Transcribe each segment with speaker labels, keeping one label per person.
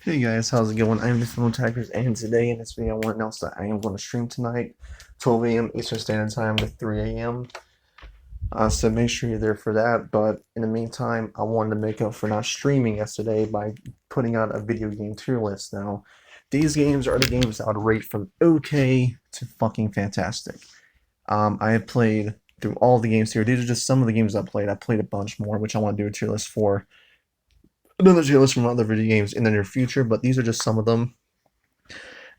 Speaker 1: Hey guys, how's it going? I'm the Film Tigers, and today in this video, I want to announce that I am going to stream tonight, 12 a.m. Eastern Standard Time to 3 a.m. So make sure you're there for that. But in the meantime, I wanted to make up for not streaming yesterday by putting out a video game tier list. Now, these games are the games I would rate from okay to fucking fantastic. I have played through all the games here. These are just some of the games I played. I played a bunch more, which I want to do a tier list for. Another tier list from other video games in the near future, but these are just some of them.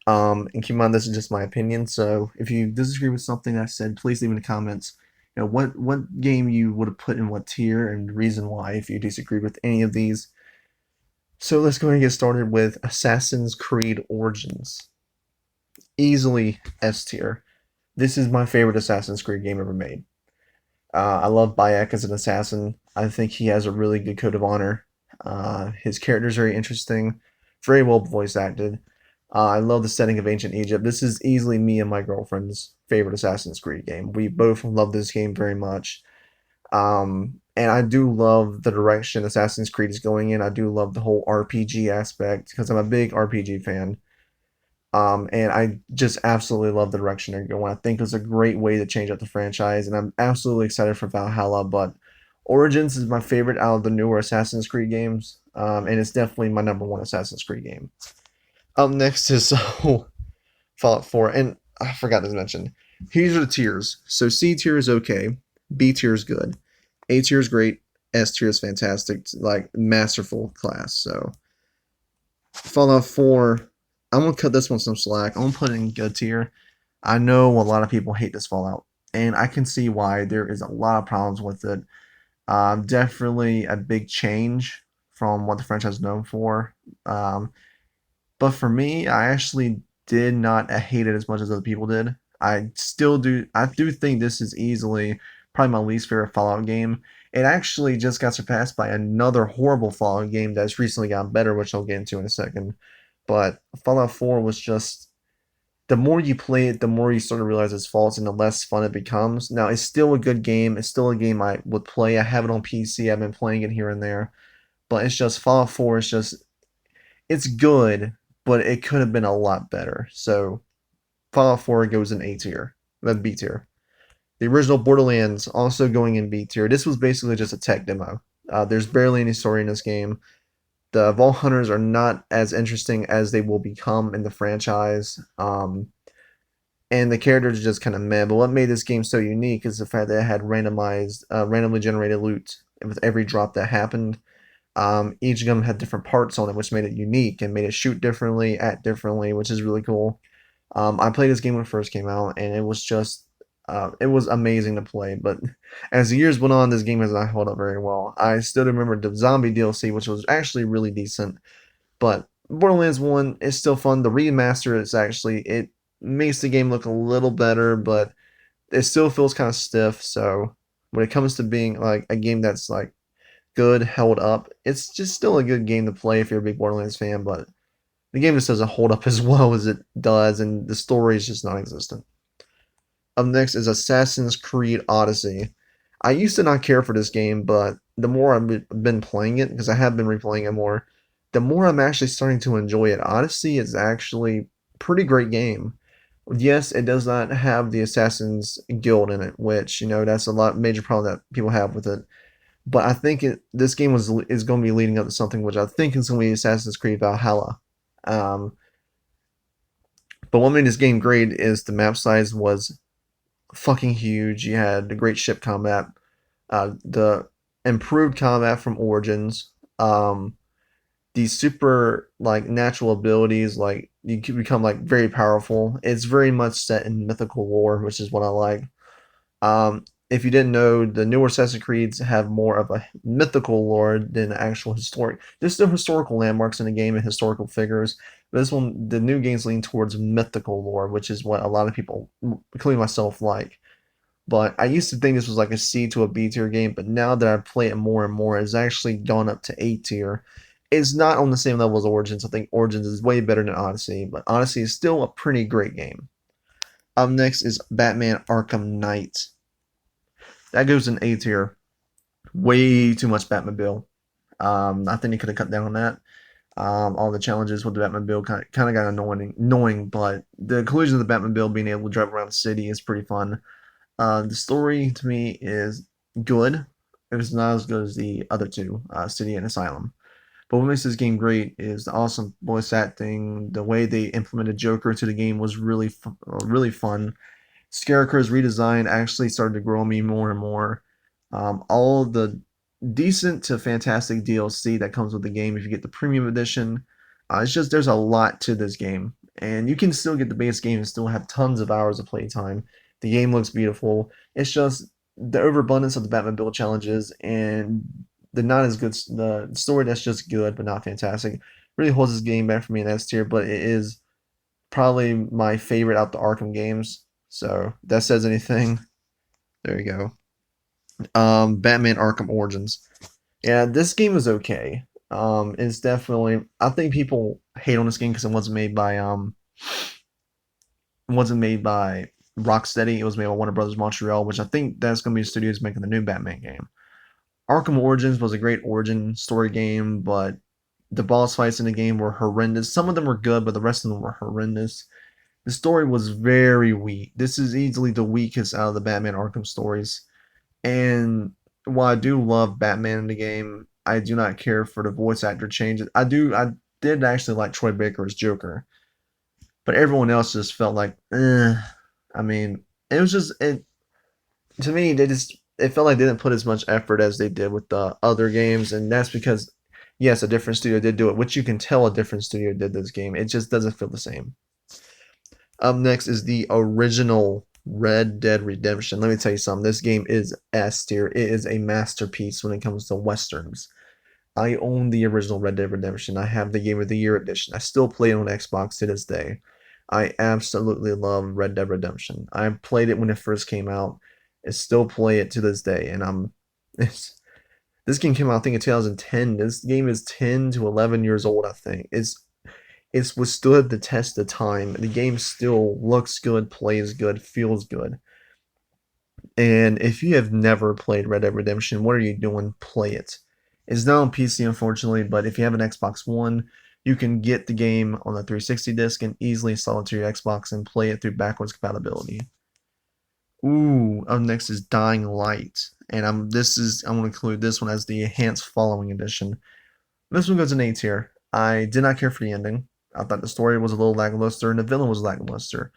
Speaker 1: And keep in mind, this is just my opinion. So if you disagree with something I said, please leave in the comments. You know what game you would have put in what tier and the reason why if you disagree with any of these. So let's go ahead and get started with Assassin's Creed Origins. Easily S tier. This is my favorite Assassin's Creed game ever made. I love Bayek as an assassin. I think he has a really good code of honor. His character is very interesting, very well voice acted. I love the setting of ancient Egypt. This is easily me and my girlfriend's favorite Assassin's Creed game. We both love this game very much. And I do love the direction Assassin's Creed is going in. I do love the whole RPG aspect because I'm a big RPG fan. And I just absolutely love the direction they're going. I think it's a great way to change up the franchise, and I'm absolutely excited for Valhalla. But Origins is my favorite out of the newer Assassin's Creed games, and it's definitely my number one Assassin's Creed game. Up next is Fallout 4, and I forgot to mention. Here's the tiers. So C tier is okay, B tier is good, A tier is great, S tier is fantastic, like masterful class. So Fallout 4, I'm gonna cut this one some slack. I'm gonna put it in good tier. I know a lot of people hate this Fallout, and I can see why. There is a lot of problems with it. Definitely a big change from what the franchise is known for. But for me, I actually did not hate it as much as other people did. I still do. I do think this is easily probably my least favorite Fallout game. It actually just got surpassed by another horrible Fallout game that's recently gotten better, which I'll get into in a second. But Fallout 4 was just the more you play it, the more you sort of realize its faults and the less fun it becomes. Now, it's still a good game. It's still a game I would play. I have it on PC. I've been playing it here and there. But it's just Fallout 4 is just it's good, but it could have been a lot better. So Fallout 4 goes in A tier, B tier. The original Borderlands also going in B tier. This was basically just a tech demo. There's barely any story in this game. The Vault Hunters are not as interesting as they will become in the franchise. And the characters are just kind of meh. But what made this game so unique is the fact that it had randomly generated loot with every drop that happened. Each of them had different parts on it, which made it unique and made it shoot differently, act differently, which is really cool. I played this game when it first came out, and it was amazing to play. But as the years went on, this game has not held up very well. I still remember the zombie DLC, which was actually really decent. But Borderlands 1 is still fun. The remaster is actually, it makes the game look a little better, but it still feels kind of stiff. So when it comes to being like a game that's like good, held up, it's just still a good game to play if you're a big Borderlands fan, but the game just doesn't hold up as well as it does, and the story is just non-existent. Up next is Assassin's Creed Odyssey. I used to not care for this game, but the more I've been playing it, because I have been replaying it more, the more I'm actually starting to enjoy it. Odyssey is actually a pretty great game. Yes, it does not have the Assassin's Guild in it, which, that's a lot major problem that people have with it. But I think this game is going to be leading up to something which I think is going to be Assassin's Creed Valhalla. Um, but what made this game great is the map size was fucking huge. You had the great ship combat, the improved combat from Origins, these super like natural abilities, like you can become like very powerful. It's very much set in mythical lore, which is what I like. If you didn't know, the newer Assassin's Creeds have more of a mythical lore than actual historic. There's still historical landmarks in the game and historical figures. But this one, the new games lean towards mythical lore, which is what a lot of people, including myself, like. But I used to think this was like a C to a B tier game, but now that I play it more and more, it's actually gone up to A tier. It's not on the same level as Origins. I think Origins is way better than Odyssey, but Odyssey is still a pretty great game. Up next is Batman Arkham Knight. That goes in A tier. Way too much Batmobile. I think they could have cut down on that. All the challenges with the Batmobile kind of got annoying, but the collision of the Batmobile being able to drive around the city is pretty fun. The story to me is good. It's not as good as the other two, City and Asylum. But what makes this game great is the awesome voice acting. The way they implemented Joker to the game was really fun. Scarecrow's redesign actually started to grow on me more and more. All the decent to fantastic DLC that comes with the game if you get the premium edition. It's just there's a lot to this game, and you can still get the base game and still have tons of hours of playtime. The game looks beautiful. It's just the overabundance of the Batmobile challenges and the not as good the story that's just good but not fantastic really holds this game back for me in S tier. But it is probably my favorite out the Arkham games. So if that says anything. There you go. Batman Arkham Origins. Yeah, this game is okay. It's definitely. I think people hate on this game because it wasn't made by Rocksteady. It was made by Warner Brothers Montreal, which I think that's going to be the studios making the new Batman game. Arkham Origins was a great origin story game, but the boss fights in the game were horrendous. Some of them were good, but the rest of them were horrendous. The story was very weak. This is easily the weakest out of the Batman Arkham stories. And while I do love Batman in the game, I do not care for the voice actor changes. I did actually like Troy Baker as Joker, but everyone else just felt like, I mean, it was just it to me. It felt like they didn't put as much effort as they did with the other games, and that's because yes, a different studio did do it, which you can tell a different studio did this game. It just doesn't feel the same. Up next is the original Red Dead Redemption. Let me tell you something. This game is S tier. It is a masterpiece when it comes to westerns. I own the original Red Dead Redemption. I have the Game of the Year edition. I still play it on Xbox to this day. I absolutely love Red Dead Redemption. I played it when it first came out. I still play it to this day, and this game came out I think in 2010. This game is 10 to 11 years old. I think it's withstood the test of time. The game still looks good, plays good, feels good. And if you have never played Red Dead Redemption, what are you doing? Play it. It's not on PC, unfortunately, but if you have an Xbox One, you can get the game on the 360 disc and easily install it to your Xbox and play it through backwards compatibility. Ooh, up next is Dying Light, and I'm going to include this one as the enhanced following edition. This one goes in A tier. I did not care for the ending. I thought the story was a little lackluster and the villain was lackluster,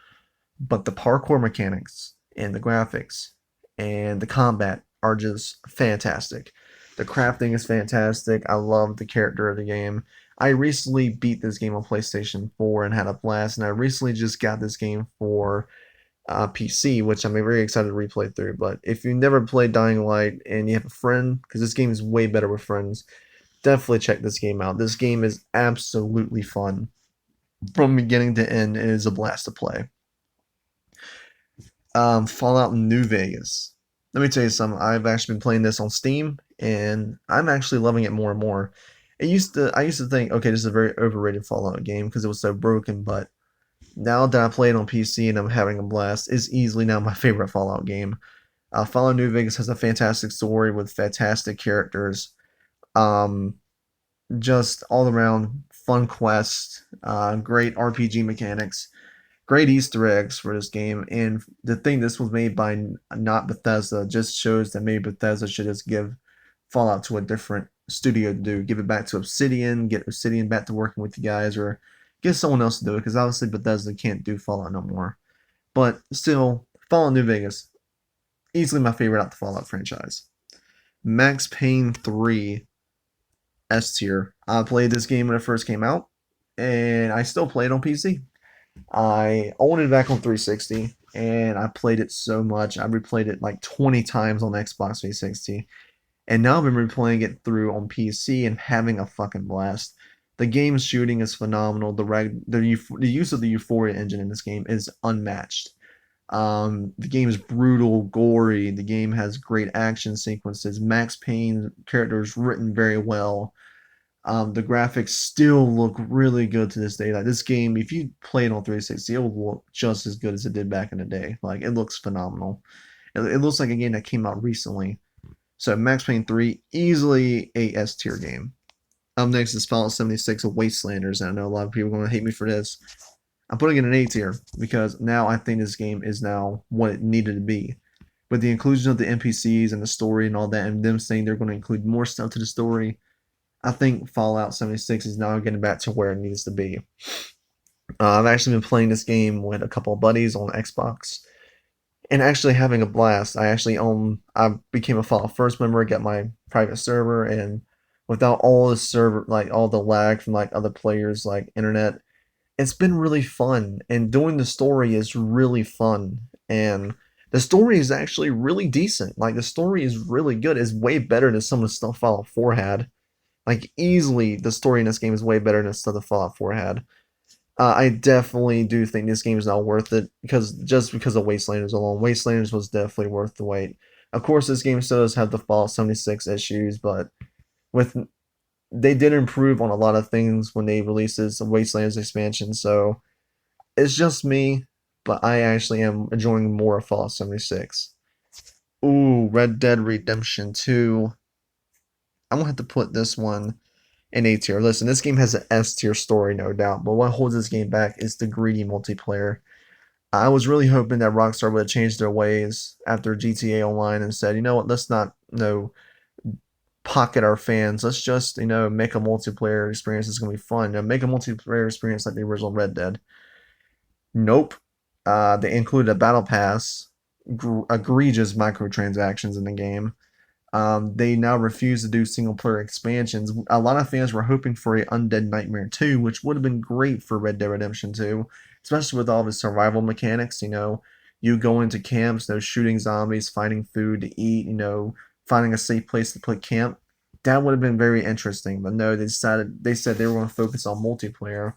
Speaker 1: but the parkour mechanics and the graphics and the combat are just fantastic. The crafting is fantastic. I love the character of the game. I recently beat this game on PlayStation 4 and had a blast, and I recently just got this game for PC, which I'm very excited to replay through. But if you never played Dying Light and you have a friend, because this game is way better with friends, definitely check this game out. This game is absolutely fun. From beginning to end, it is a blast to play. Fallout New Vegas. Let me tell you something. I've actually been playing this on Steam, and I'm actually loving it more and more. I used to think, okay, this is a very overrated Fallout game because it was so broken, but now that I play it on PC and I'm having a blast, it's easily now my favorite Fallout game. Fallout New Vegas has a fantastic story with fantastic characters. Um, just all around fun quest, great RPG mechanics, great Easter eggs for this game. And the thing this was made by not Bethesda just shows that maybe Bethesda should just give Fallout to a different studio to do. Give it back to Obsidian, get Obsidian back to working with you guys, or get someone else to do it because obviously Bethesda can't do Fallout no more. But still, Fallout New Vegas, easily my favorite out the Fallout franchise. Max Payne 3 S tier. I played this game when it first came out, and I still play it on PC. I owned it back on 360, and I played it so much. I replayed it like 20 times on Xbox 360, and now I've been replaying it through on PC and having a fucking blast. The game's shooting is phenomenal. The use of the Euphoria engine in this game is unmatched. The game is brutal, gory. The game has great action sequences. Max Payne's character is written very well. The graphics still look really good to this day. Like this game, if you play it on 360, it will look just as good as it did back in the day. Like it looks phenomenal. It looks like a game that came out recently. So Max Payne 3, easily a S tier game. Up next is Fallout 76 of Wastelanders. And I know a lot of people are going to hate me for this. I'm putting it in A tier because now I think this game is now what it needed to be. With the inclusion of the NPCs and the story and all that, and them saying they're going to include more stuff to the story, I think Fallout 76 is now getting back to where it needs to be. I've actually been playing this game with a couple of buddies on Xbox and actually having a blast. I became a Fallout First member, got my private server, and without all the server, like all the lag from like other players, like internet, it's been really fun. And doing the story is really fun. And the story is actually really decent. Like the story is really good. It's way better than some of the stuff Fallout 4 had. Like easily, the story in this game is way better than stuff that Fallout 4 had. I definitely do think this game is not worth it because of Wastelanders alone. Wastelanders was definitely worth the wait. Of course, this game still does have the Fallout 76 issues, but with they did improve on a lot of things when they released this Wastelanders expansion. So it's just me, but I actually am enjoying more of Fallout 76. Ooh, Red Dead Redemption 2. I'm gonna have to put this one in A tier. Listen, this game has an S tier story, no doubt, but what holds this game back is the greedy multiplayer. I was really hoping that Rockstar would have changed their ways after GTA Online and said, you know what, let's not, pocket our fans. Let's just, make a multiplayer experience that's going to be fun. Make a multiplayer experience like the original Red Dead. Nope. They included a battle pass, egregious microtransactions in the game. They now refuse to do single player expansions. A lot of fans were hoping for a Undead Nightmare 2, which would have been great for Red Dead Redemption 2, especially with all the survival mechanics. You go into camps, shooting zombies, finding food to eat, finding a safe place to put camp. That would have been very interesting, but no, they said they were going to focus on multiplayer,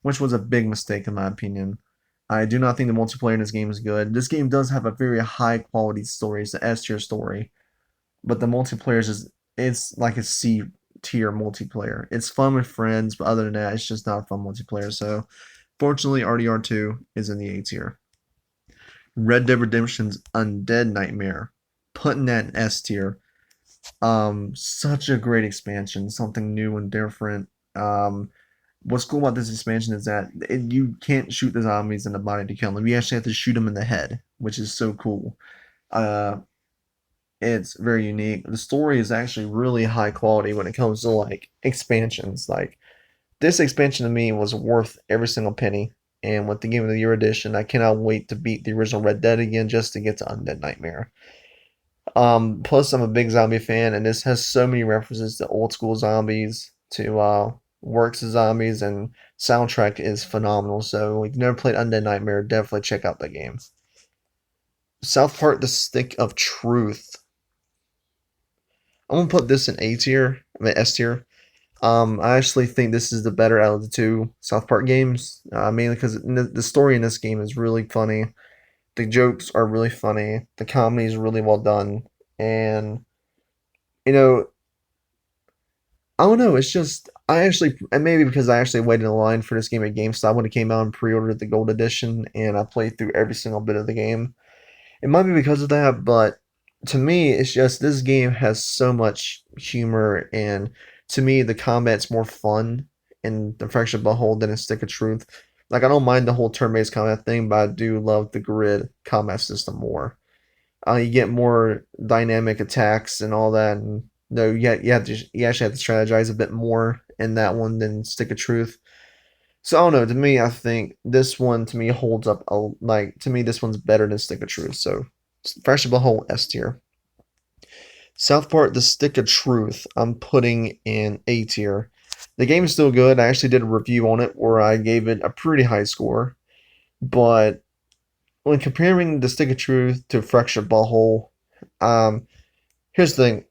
Speaker 1: which was a big mistake in my opinion. I do not think the multiplayer in this game is good. This game does have a very high quality story. It's an S tier story, but the multiplayer is just it's like a C tier multiplayer. It's fun with friends, but other than that, it's just not fun multiplayer. So, fortunately, RDR2 is in the A tier. Red Dead Redemption's Undead Nightmare, putting that in S tier. Such a great expansion, something new and different. What's cool about this expansion is that you can't shoot the zombies in the body to kill them. You actually have to shoot them in the head, which is so cool. Uh, it's very unique. The story is actually really high quality when it comes to like expansions. Like this expansion to me was worth every single penny. And with the Game of the Year edition, I cannot wait to beat the original Red Dead again just to get to Undead Nightmare. Plus I'm a big zombie fan, and this has so many references to old school zombies, to Works of Zombies, and soundtrack is phenomenal. So if you've never played Undead Nightmare, definitely check out that game. South Park: The Stick of Truth. I'm gonna put this in A tier, I mean S tier. I actually think this is the better out of the two South Park games, mainly because the story in this game is really funny. The jokes are really funny. The comedy is really well done, and you know, I don't know. It's just and maybe because I actually waited in line for this game at GameStop when it came out and pre-ordered the gold edition, and I played through every single bit of the game. It might be because of that, but to me, it's just this game has so much humor, and to me, the combat's more fun in the Fractured Butthole than in Stick of Truth. Like, I don't mind the whole turn-based combat thing, but I do love the grid combat system more. You get more dynamic attacks and all that, and no, you actually have to strategize a bit more in that one than Stick of Truth. So I don't know. To me, I think this one to me holds up. Like to me, this one's better than Stick of Truth. So Fresh of a Whole S tier. South Park: The Stick of Truth, I'm putting in A tier. The game is still good. I actually did a review on it where I gave it a pretty high score. But when comparing The Stick of Truth to Fractured Butthole, um, here's the thing.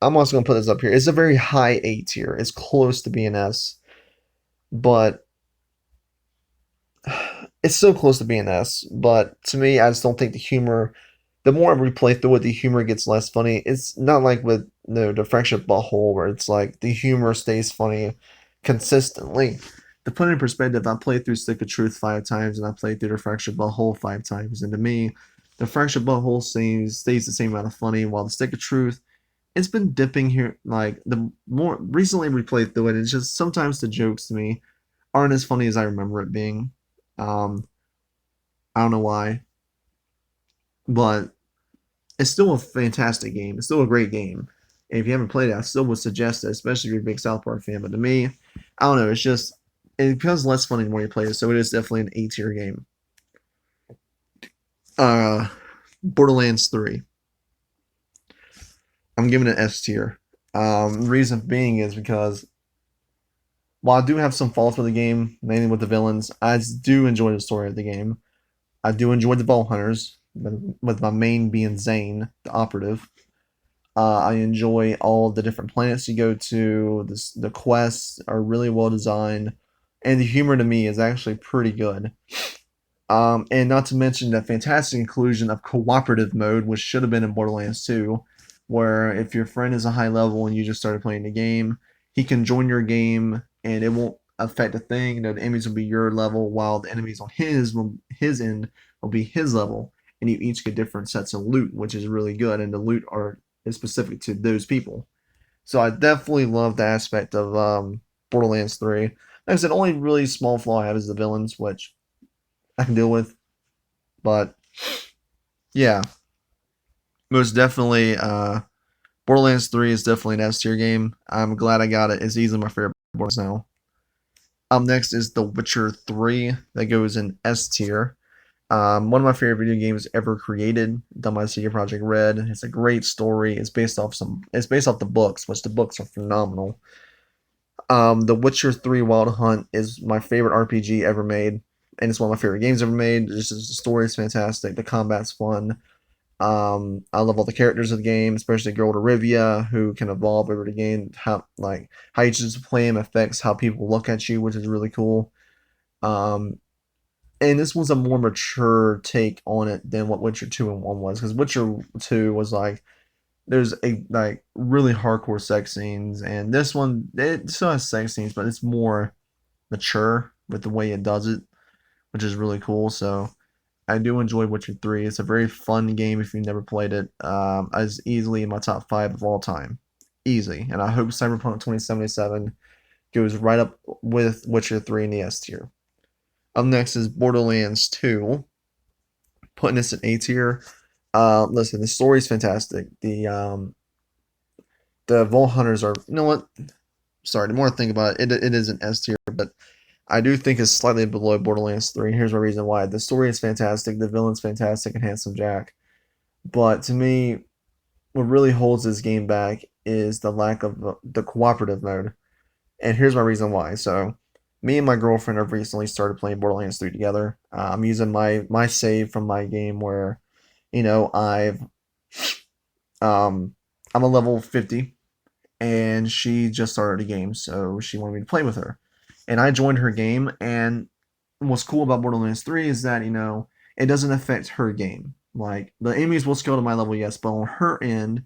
Speaker 1: I'm also gonna put this up here. It's a very high A tier. It's close to being S, but it's so close to being S. But to me, I just don't think the humor. The more I replay through it, the humor gets less funny. It's not like with the Fractured Butthole where it's like the humor stays funny consistently. To put it in perspective, I played through Stick of Truth 5 times and I played through the Fractured Butthole 5 times, and to me, the Fractured Butthole stays the same amount of funny, while the Stick of Truth it's been dipping here. Like the more recently we played through it, it's just sometimes the jokes to me aren't as funny as I remember it being. Um, I don't know why, but it's still a fantastic game. It's still a great game. And if you haven't played it, I still would suggest it, especially if you're a big South Park fan. But to me, I don't know. It's just it becomes less funny the more you play it. So it is definitely an A tier game. Uh, Borderlands 3. I'm giving it S tier. Reason being is because while I do have some faults with the game, mainly with the villains, I do enjoy the story of the game. I do enjoy the Vault Hunters, with my main being Zane, the operative. I enjoy all the different planets you go to. The quests are really well designed, and the humor to me is actually pretty good. And not to mention the fantastic inclusion of cooperative mode, which should have been in Borderlands 2, where if your friend is a high level and you just started playing the game, he can join your game and it won't affect a thing. You know, the enemies will be your level, while the enemies on his end will be his level, and you each get different sets of loot, which is really good. And the loot are is specific to those people. So I definitely love the aspect of Borderlands 3. Like I said, only really small flaw I have is the villains, which I can deal with. But yeah, most definitely, Borderlands 3 is definitely an S tier game. I'm glad I got it. It's easily my favorite Borderlands now. Up next is The Witcher 3 that goes in S tier. One of my favorite video games ever created, done by CD Projekt Red. It's a great story. It's based off the books, which the books are phenomenal. The Witcher 3 Wild Hunt is my favorite RPG ever made, and it's one of my favorite games ever made. Just the story is fantastic. The combat's fun. I love all the characters of the game, especially Geralt of Rivia, who can evolve over the game. How you choose to play him affects how people look at you, which is really cool. Um, and this was a more mature take on it than what Witcher 2 and 1 was, because Witcher 2 was like there's a like really hardcore sex scenes, and this one it still has sex scenes, but it's more mature with the way it does it, which is really cool. So I do enjoy Witcher 3. It's a very fun game if you've never played it. It's easily in my top 5 of all time. Easy. And I hope Cyberpunk 2077 goes right up with Witcher 3 in the S tier. Up next is Borderlands 2, putting this in A tier. Listen, the story's fantastic. The Vault Hunters are, you know what? Sorry, the more I think about it, it is an S tier, but I do think it's slightly below Borderlands 3. Here's my reason why. The story is fantastic, the villain's fantastic, and Handsome Jack. But to me, what really holds this game back is the lack of the cooperative mode. And here's my reason why. So, me and my girlfriend have recently started playing Borderlands 3 together. I'm using my save from my game where, you know, um I'm a level 50 and she just started a game, so she wanted me to play with her. And I joined her game, and what's cool about Borderlands 3 is that, you know, it doesn't affect her game. Like, the enemies will scale to my level, yes, but on her end,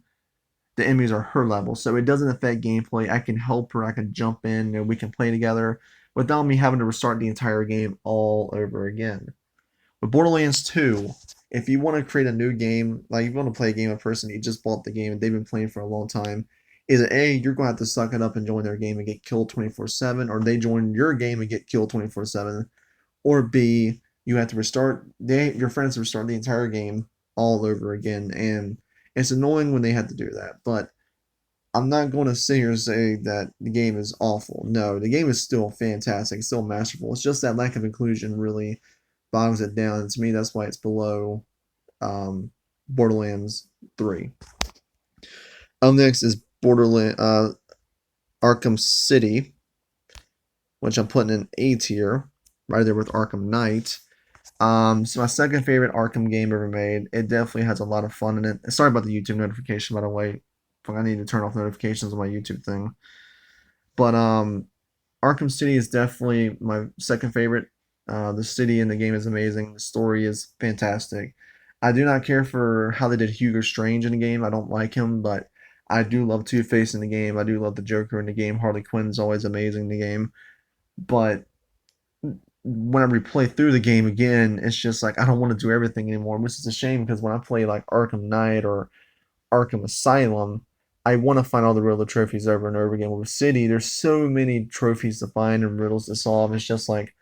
Speaker 1: the enemies are her level, so it doesn't affect gameplay. I can help her, I can jump in, and we can play together without me having to restart the entire game all over again. With Borderlands 2, if you want to create a new game, like if you want to play a game, a person you just bought the game and they've been playing for a long time, either A, you're going to have to suck it up and join their game and get killed 24/7, or they join your game and get killed 24/7, or B, you have to your friends restart the entire game all over again, and it's annoying when they have to do that. But I'm not going to sit here and say that the game is awful. No, the game is still fantastic, it's still masterful. It's just that lack of inclusion really bogs it down. And to me, that's why it's below Borderlands 3. Up next is Arkham City, which I'm putting in A tier, right there with Arkham Knight. So my second favorite Arkham game ever made. It definitely has a lot of fun in it. Sorry about the YouTube notification, by the way. I need to turn off notifications on my YouTube thing. But Arkham City is definitely my second favorite. The city in the game is amazing. The story is fantastic. I do not care for how they did Hugo Strange in the game. I don't like him, but I do love Two-Face in the game. I do love the Joker in the game. Harley Quinn is always amazing in the game. But when I replay through the game again, it's just like I don't want to do everything anymore, which is a shame because when I play like Arkham Knight or Arkham Asylum, I want to find all the Riddler trophies over and over again. With City, there's so many trophies to find and riddles to solve. It's just like,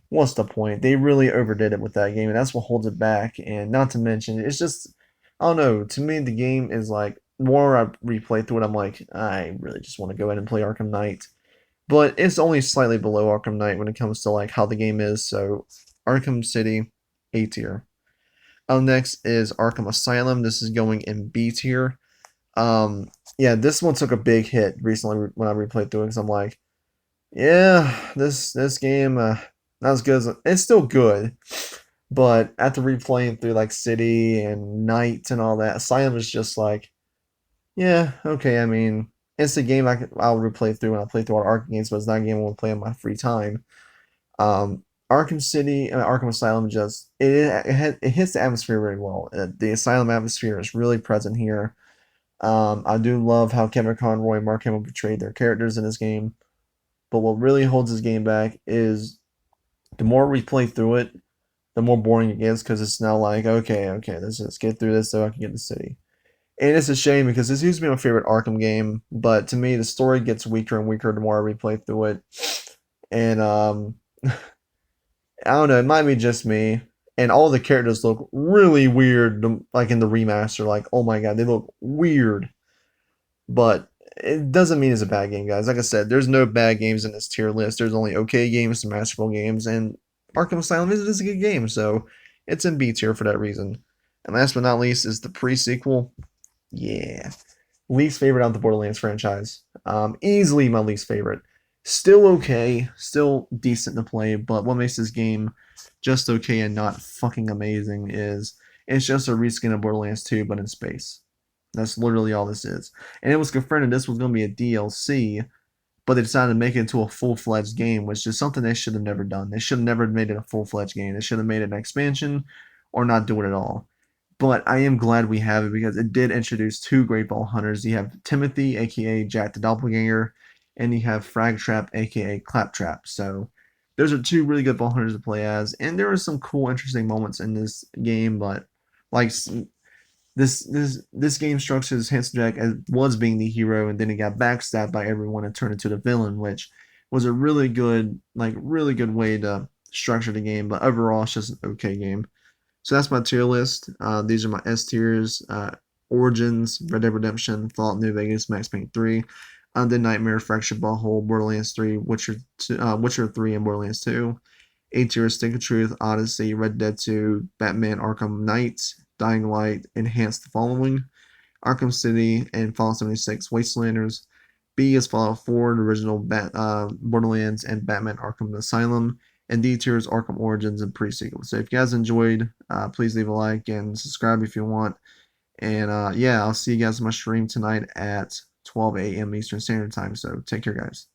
Speaker 1: what's the point? They really overdid it with that game, and that's what holds it back. And not to mention, it's just, I don't know. To me, the game is like, the more I replay through it, I'm like, I really just want to go ahead and play Arkham Knight. But it's only slightly below Arkham Knight when it comes to like how the game is. So Arkham City, A tier. Next is Arkham Asylum. This is going in B tier. Um, yeah, this one took a big hit recently when I replayed through it because I'm like, yeah, this game not as good as it's still good, but after replaying through like City and Night and all that, Asylum is just like, yeah, okay. I mean, it's a game I'll replay through when I play through all Arkham games, but it's not a game I want to play in my free time. Um, Arkham City and Arkham Asylum just it hits the atmosphere very well. The Asylum atmosphere is really present here. I do love how Kevin Conroy and Mark Hamill portrayed their characters in this game. But what really holds this game back is the more we play through it, the more boring it gets because it's now like, okay, let's just get through this so I can get to City. And it's a shame because this used to be my favorite Arkham game, but to me the story gets weaker and weaker the more I replay through it. And I don't know, it might be just me. And all the characters look really weird, like in the remaster. Like, oh my god, they look weird. But it doesn't mean it's a bad game, guys. Like I said, there's no bad games in this tier list. There's only okay games to masterful games, and Arkham Asylum is a good game, so it's in B tier for that reason. And last but not least is the pre-sequel. Yeah, least favorite out of the Borderlands franchise. Easily my least favorite. Still okay, still decent to play, but what makes this game just okay and not fucking amazing is it's just a reskin of Borderlands 2, but in space. That's literally all this is. And it was confirmed this was going to be a DLC, but they decided to make it into a full-fledged game, which is something they should have never done. They should have never made it a full-fledged game. They should have made it an expansion or not do it at all. But I am glad we have it because it did introduce two Great Ball Hunters. You have Timothy, aka Jack the Doppelganger, and you have Fragtrap, aka Claptrap. So those are two really good ball hunters to play as, and there are some cool, interesting moments in this game. But like this game structures Handsome Jack as was being the hero, and then he got backstabbed by everyone and turned into the villain, which was a really good way to structure the game. But overall, it's just an okay game. So that's my tier list. These are my S tiers: Origins, Red Dead Redemption, Fallout New Vegas, Max Payne 3, Undead Nightmare, Fractured Butthole, Borderlands 3, Witcher 3, and Borderlands 2. A tier: Stick of Truth, Odyssey, Red Dead 2, Batman Arkham Knight, Dying Light, Enhanced the Following, Arkham City, and Fallout 76 Wastelanders. B is Fallout 4, the original Borderlands, and Batman Arkham Asylum. And D tier is Arkham Origins and pre-sequel. So if you guys enjoyed, please leave a like and subscribe if you want. And yeah, I'll see you guys on my stream tonight at 12 a.m. Eastern Standard Time. So take care, guys.